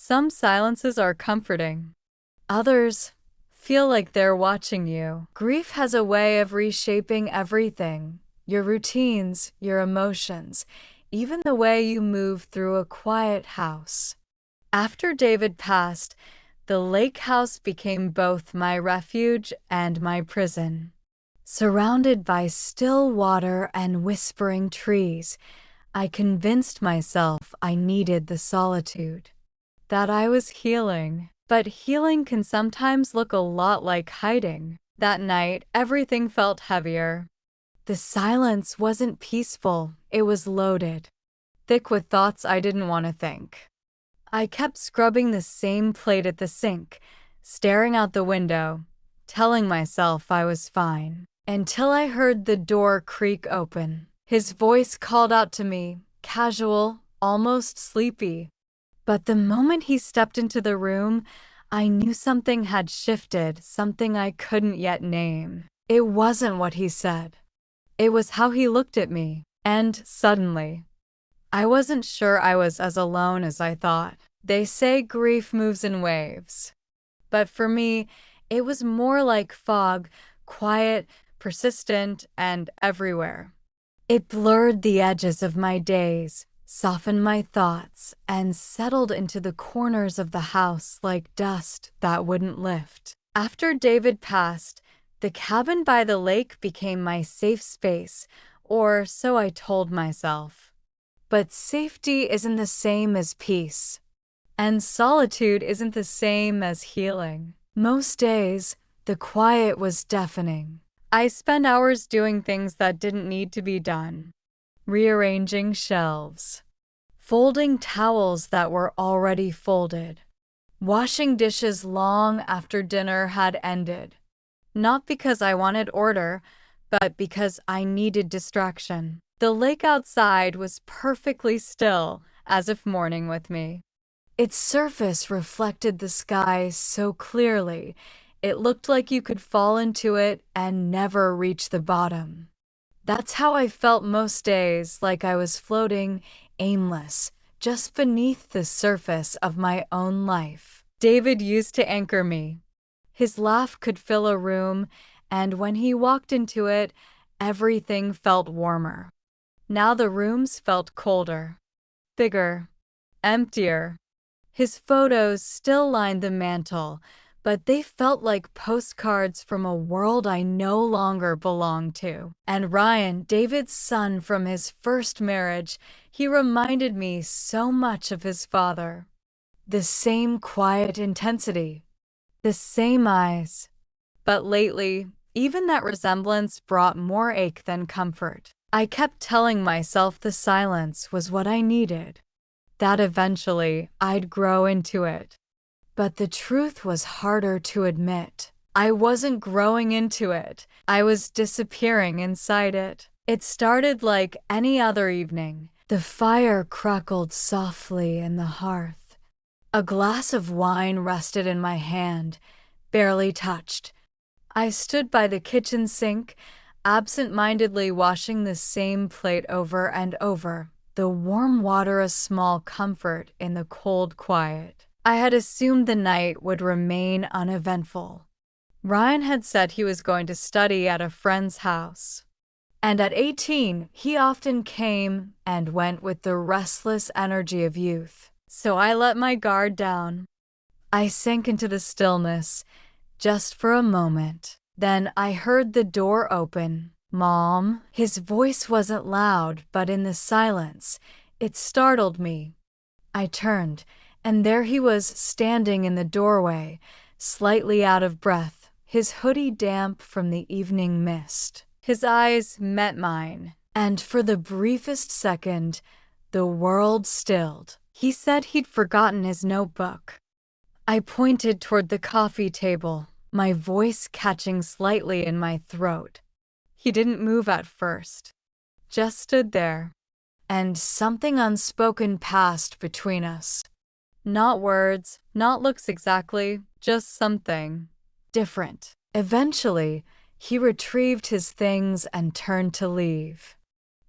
Some silences are comforting. Others feel like they're watching you. Grief has a way of reshaping everything, your routines, your emotions, even the way you move through a quiet house. After David passed, the lake house became both my refuge and my prison. Surrounded by still water and whispering trees, I convinced myself I needed the solitude, that I was healing. But healing can sometimes look a lot like hiding. That night, everything felt heavier. The silence wasn't peaceful, it was loaded, thick with thoughts I didn't want to think. I kept scrubbing the same plate at the sink, staring out the window, telling myself I was fine, until I heard the door creak open. His voice called out to me, casual, almost sleepy. But the moment he stepped into the room, I knew something had shifted, something I couldn't yet name. It wasn't what he said. It was how he looked at me. And suddenly, I wasn't sure I was as alone as I thought. They say grief moves in waves. But for me, it was more like fog, quiet, persistent, and everywhere. It blurred the edges of my days, softened my thoughts, and settled into the corners of the house like dust that wouldn't lift. After David passed, the cabin by the lake became my safe space, or so I told myself. But safety isn't the same as peace, and solitude isn't the same as healing. Most days, the quiet was deafening. I spent hours doing things that didn't need to be done. Rearranging shelves, folding towels that were already folded, washing dishes long after dinner had ended. Not because I wanted order, but because I needed distraction. The lake outside was perfectly still, as if mourning with me. Its surface reflected the sky so clearly, it looked like you could fall into it and never reach the bottom. That's how I felt most days, like I was floating, aimless, just beneath the surface of my own life. David used to anchor me. His laugh could fill a room, and when he walked into it, everything felt warmer. Now the rooms felt colder, bigger, emptier. His photos still lined the mantel, but they felt like postcards from a world I no longer belonged to. And Ryan, David's son from his first marriage, he reminded me so much of his father. The same quiet intensity, the same eyes. But lately, even that resemblance brought more ache than comfort. I kept telling myself the silence was what I needed, that eventually I'd grow into it. But the truth was harder to admit. I wasn't growing into it. I was disappearing inside it. It started like any other evening. The fire crackled softly in the hearth. A glass of wine rested in my hand, barely touched. I stood by the kitchen sink, absent-mindedly washing the same plate over and over, the warm water a small comfort in the cold quiet. I had assumed the night would remain uneventful. Ryan had said he was going to study at a friend's house. And at 18, he often came and went with the restless energy of youth. So I let my guard down. I sank into the stillness, just for a moment. Then I heard the door open. "Mom?" His voice wasn't loud, but in the silence, it startled me. I turned, and there he was standing in the doorway, slightly out of breath, his hoodie damp from the evening mist. His eyes met mine, and for the briefest second, the world stilled. He said he'd forgotten his notebook. I pointed toward the coffee table, my voice catching slightly in my throat. He didn't move at first, just stood there, and something unspoken passed between us. Not words, not looks exactly, just something different. Eventually, he retrieved his things and turned to leave.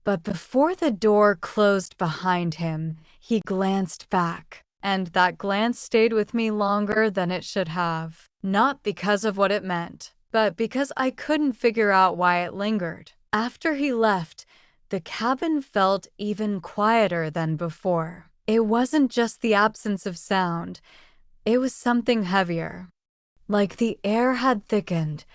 But before the door closed behind him, he glanced back, and that glance stayed with me longer than it should have. Not because of what it meant, but because I couldn't figure out why it lingered. After he left, the cabin felt even quieter than before. It wasn't just the absence of sound, it was something heavier. Like the air had thickened,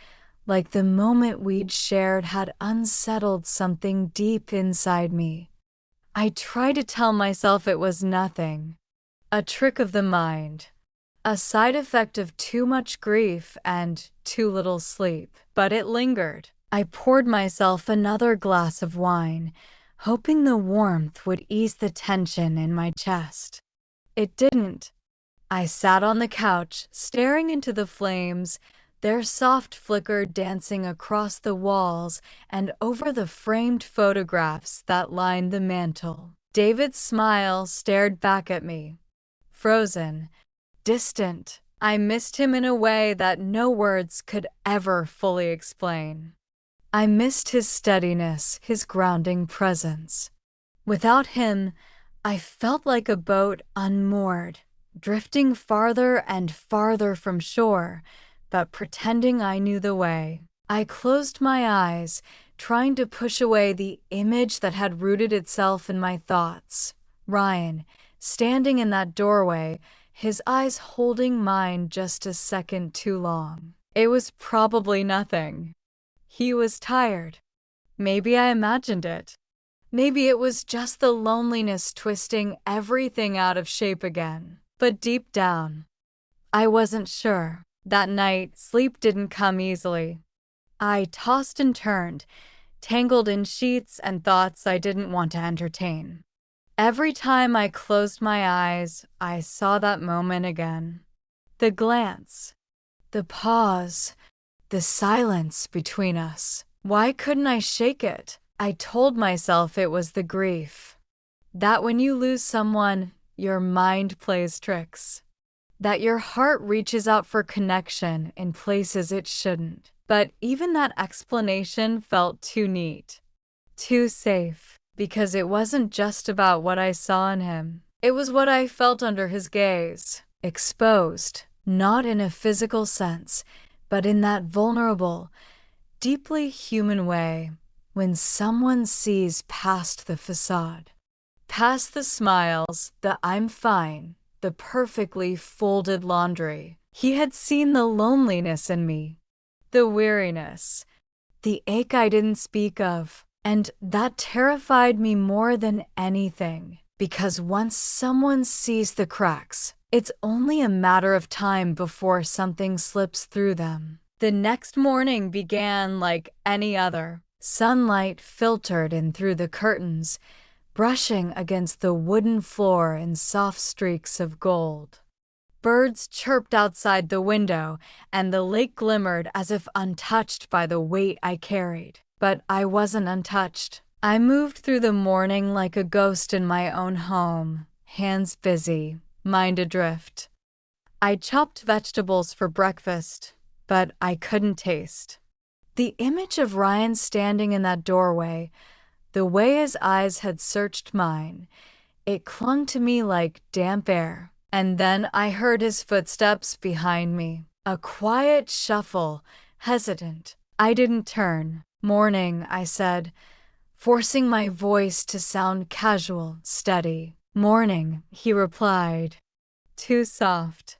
like the moment we'd shared had unsettled something deep inside me. I tried to tell myself it was nothing, a trick of the mind, a side effect of too much grief and too little sleep, but it lingered. I poured myself another glass of wine, hoping the warmth would ease the tension in my chest. It didn't. I sat on the couch, staring into the flames, their soft flicker dancing across the walls and over the framed photographs that lined the mantel. David's smile stared back at me, frozen, distant. I missed him in a way that no words could ever fully explain. I missed his steadiness, his grounding presence. Without him, I felt like a boat unmoored, drifting farther and farther from shore, but pretending I knew the way. I closed my eyes, trying to push away the image that had rooted itself in my thoughts. Ryan, standing in that doorway, his eyes holding mine just a second too long. It was probably nothing. He was tired. Maybe I imagined it. Maybe it was just the loneliness twisting everything out of shape again. But deep down, I wasn't sure. That night, sleep didn't come easily. I tossed and turned, tangled in sheets and thoughts I didn't want to entertain. Every time I closed my eyes, I saw that moment again. The glance, the pause, the silence between us. Why couldn't I shake it? I told myself it was the grief. That when you lose someone, your mind plays tricks. That your heart reaches out for connection in places it shouldn't. But even that explanation felt too neat, too safe, because it wasn't just about what I saw in him. It was what I felt under his gaze, exposed, not in a physical sense, but in that vulnerable, deeply human way when someone sees past the facade, past the smiles, the "I'm fine," the perfectly folded laundry. He had seen the loneliness in me, the weariness, the ache I didn't speak of, and that terrified me more than anything, because once someone sees the cracks, it's only a matter of time before something slips through them. The next morning began like any other. Sunlight filtered in through the curtains, brushing against the wooden floor in soft streaks of gold. Birds chirped outside the window, and the lake glimmered as if untouched by the weight I carried. But I wasn't untouched. I moved through the morning like a ghost in my own home, hands busy, mind adrift. I chopped vegetables for breakfast, but I couldn't taste. The image of Ryan standing in that doorway, the way his eyes had searched mine, it clung to me like damp air. And then I heard his footsteps behind me, a quiet shuffle, hesitant. I didn't turn. "Morning," I said, forcing my voice to sound casual, steady. "Morning," he replied. Too soft,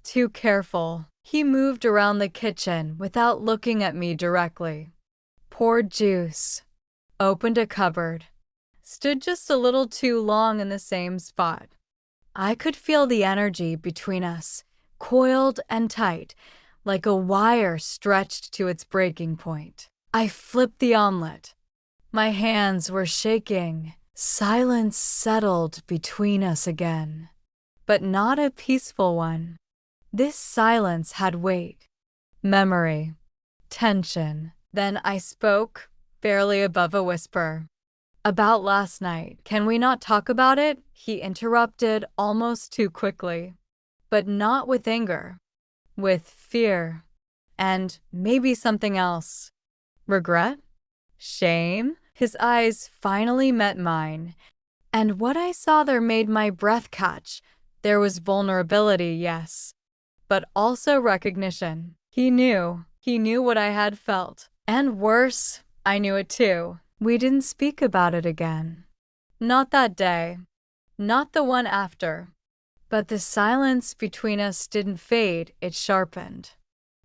too careful. He moved around the kitchen without looking at me directly. Poured juice, opened a cupboard, stood just a little too long in the same spot. I could feel the energy between us, coiled and tight, like a wire stretched to its breaking point. I flipped the omelet. My hands were shaking. Silence settled between us again, but not a peaceful one. This silence had weight, memory, tension. Then I spoke, barely above a whisper. "About last night. Can we not talk about it?" He interrupted almost too quickly, but not with anger, with fear, and maybe something else. Regret? Shame? His eyes finally met mine, and what I saw there made my breath catch, There was vulnerability, yes, but also recognition. He knew what I had felt. And worse, I knew it too. We didn't speak about it again. Not that day, not the one after. But the silence between us didn't fade, it sharpened.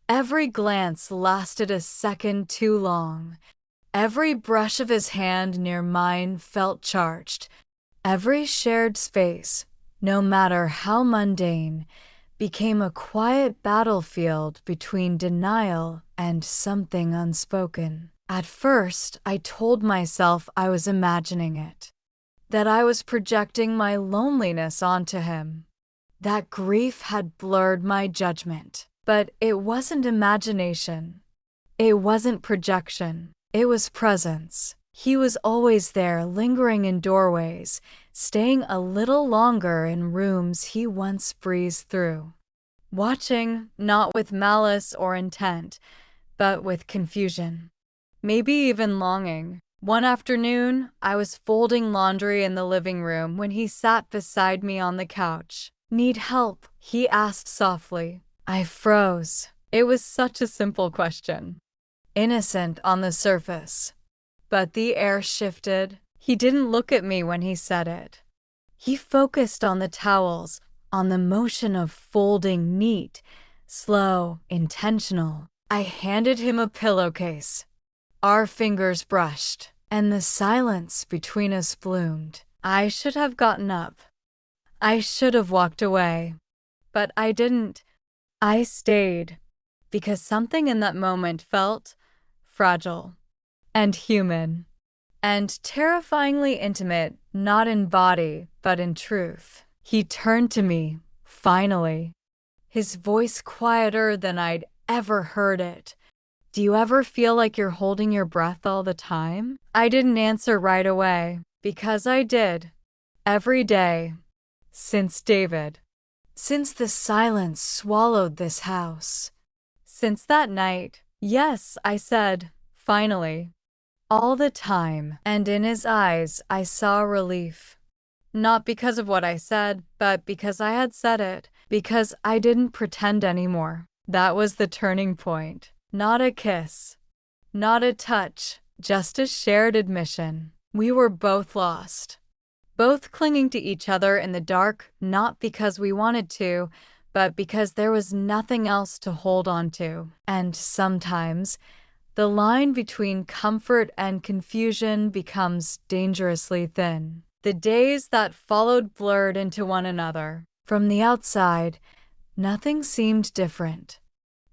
Every glance lasted a second too long. Every brush of his hand near mine felt charged. Every shared space, no matter how mundane, became a quiet battlefield between denial and something unspoken. At first, I told myself I was imagining it, that I was projecting my loneliness onto him, that grief had blurred my judgment. But it wasn't imagination. It wasn't projection. It was presence. He was always there, lingering in doorways, staying a little longer in rooms he once breezed through. Watching, not with malice or intent, but with confusion. Maybe even longing. One afternoon, I was folding laundry in the living room when he sat beside me on the couch. "Need help?" he asked softly. I froze. It was such a simple question. Innocent on the surface. But the air shifted. He didn't look at me when he said it. He focused on the towels, on the motion of folding neat, slow, intentional. I handed him a pillowcase. Our fingers brushed, and the silence between us bloomed. I should have gotten up. I should have walked away. But I didn't. I stayed, because something in that moment felt fragile and human and terrifyingly intimate, not in body, but in truth. He turned to me, finally, his voice quieter than I'd ever heard it. "Do you ever feel like you're holding your breath all the time?" I didn't answer right away, because I did. Every day. Since David. Since the silence swallowed this house. Since that night. "Yes," I said, finally. "All the time." And in his eyes, I saw relief. Not because of what I said, but because I had said it. Because I didn't pretend anymore. That was the turning point. Not a kiss. Not a touch. Just a shared admission. We were both lost. Both clinging to each other in the dark, not because we wanted to, but because there was nothing else to hold on to. And sometimes, the line between comfort and confusion becomes dangerously thin. The days that followed blurred into one another. From the outside, nothing seemed different.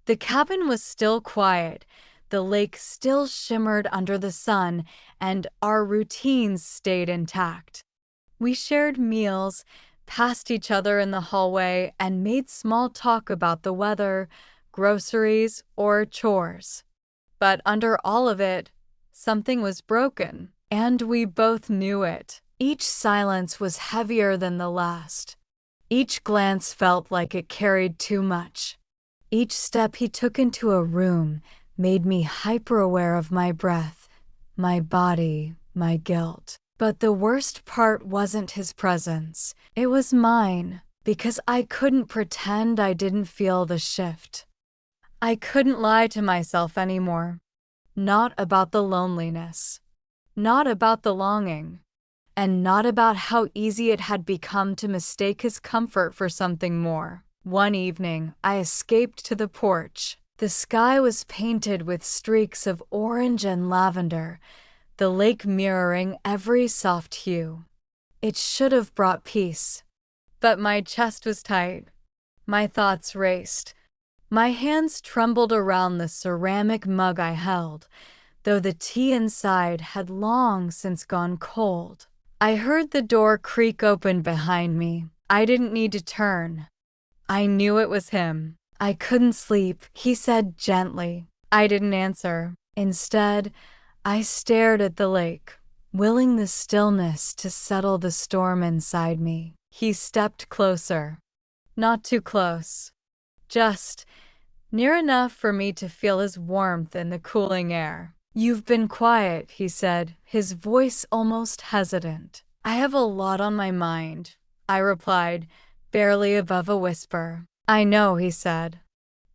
The cabin was still quiet, the lake still shimmered under the sun, and our routines stayed intact. We shared meals, passed each other in the hallway, and made small talk about the weather, groceries, or chores. But under all of it, something was broken, and we both knew it. Each silence was heavier than the last. Each glance felt like it carried too much. Each step he took into a room made me hyper-aware of my breath, my body, my guilt. But the worst part wasn't his presence. It was mine, because I couldn't pretend I didn't feel the shift. I couldn't lie to myself anymore. Not about the loneliness. Not about the longing. And not about how easy it had become to mistake his comfort for something more. One evening, I escaped to the porch. The sky was painted with streaks of orange and lavender, the lake mirroring every soft hue. It should have brought peace. But my chest was tight. My thoughts raced. My hands trembled around the ceramic mug I held, though the tea inside had long since gone cold. I heard the door creak open behind me. I didn't need to turn. I knew it was him. "I couldn't sleep," he said gently. I didn't answer. Instead, I stared at the lake, willing the stillness to settle the storm inside me. He stepped closer. Not too close. Just near enough for me to feel his warmth in the cooling air. "You've been quiet," he said, his voice almost hesitant. "I have a lot on my mind," I replied, barely above a whisper. "I know," he said.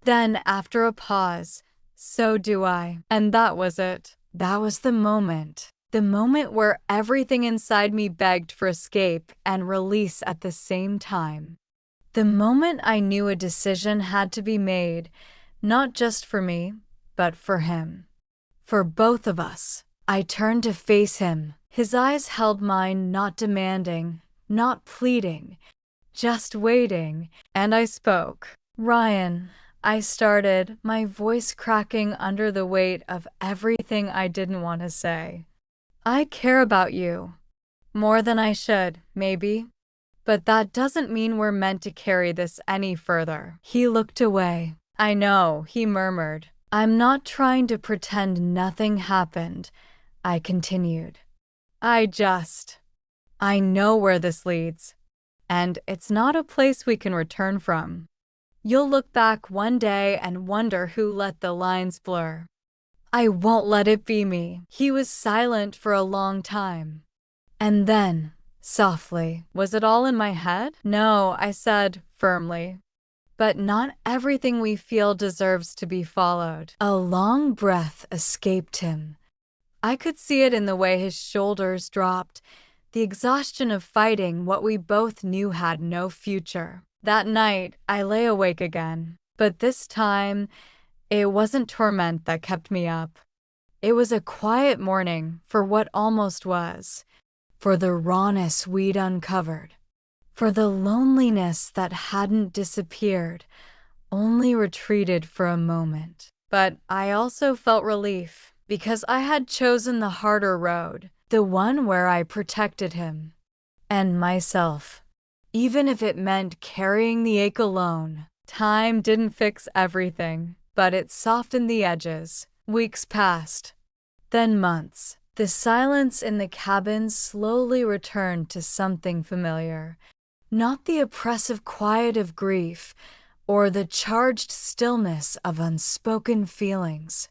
Then, after a pause, "So do I." And that was it. That was the moment. The moment where everything inside me begged for escape and release at the same time. The moment I knew a decision had to be made, not just for me, but for him. For both of us. I turned to face him. His eyes held mine, not demanding, not pleading, just waiting. And I spoke. "Ryan," I started, my voice cracking under the weight of everything I didn't want to say. "I care about you. More than I should, maybe. But that doesn't mean we're meant to carry this any further." He looked away. "I know," he murmured. "I'm not trying to pretend nothing happened," I continued. I know where this leads. And it's not a place we can return from. You'll look back one day and wonder who let the lines blur. I won't let it be me." He was silent for a long time. And then, softly, "Was it all in my head?" "No," I said firmly. "But not everything we feel deserves to be followed." A long breath escaped him. I could see it in the way his shoulders dropped, the exhaustion of fighting what we both knew had no future. That night, I lay awake again. But this time, it wasn't torment that kept me up. It was a quiet mourning for what almost was, for the rawness we'd uncovered, for the loneliness that hadn't disappeared, only retreated for a moment. But I also felt relief, because I had chosen the harder road, the one where I protected him and myself, even if it meant carrying the ache alone. Time didn't fix everything, but it softened the edges. Weeks passed, then months. The silence in the cabin slowly returned to something familiar, not the oppressive quiet of grief or the charged stillness of unspoken feelings.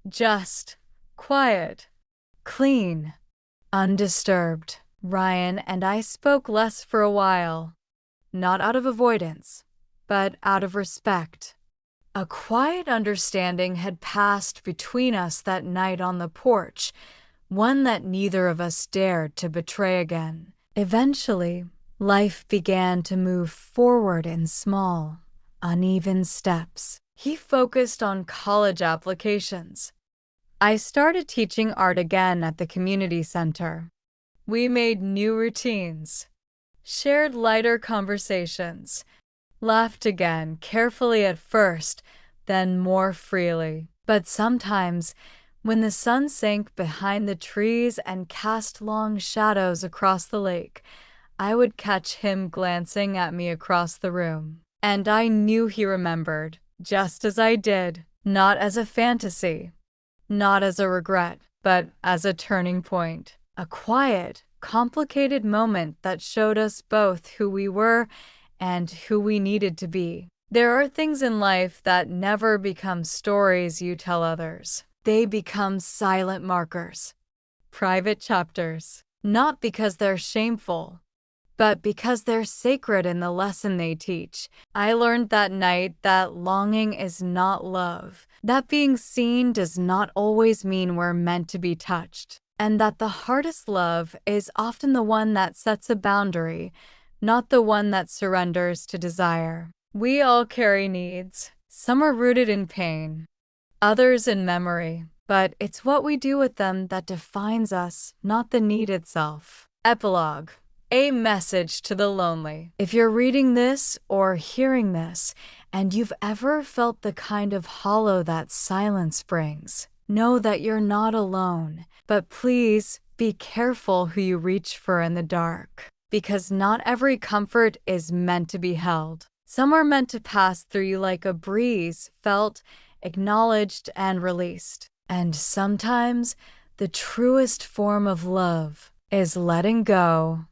Just quiet, clean, undisturbed. Ryan and I spoke less for a while, not out of avoidance, but out of respect. A quiet understanding had passed between us that night on the porch, one that neither of us dared to betray again. Eventually, life began to move forward in small, uneven steps. He focused on college applications. I started teaching art again at the community center. We made new routines, shared lighter conversations, laughed again, carefully at first, then more freely. But sometimes, when the sun sank behind the trees and cast long shadows across the lake, I would catch him glancing at me across the room. And I knew he remembered, just as I did, not as a fantasy, not as a regret, but as a turning point. A quiet, complicated moment that showed us both who we were and who we needed to be. There are things in life that never become stories you tell others. They become silent markers, private chapters, not because they're shameful, but because they're sacred in the lesson they teach. I learned that night that longing is not love, that being seen does not always mean we're meant to be touched, and that the hardest love is often the one that sets a boundary, not the one that surrenders to desire. We all carry needs. Some are rooted in pain, others in memory, but it's what we do with them that defines us, not the need itself. Epilogue. A message to the lonely. If you're reading this or hearing this, and you've ever felt the kind of hollow that silence brings, know that you're not alone. But please be careful who you reach for in the dark, because not every comfort is meant to be held. Some are meant to pass through you like a breeze, felt, acknowledged, and released. And sometimes the truest form of love is letting go.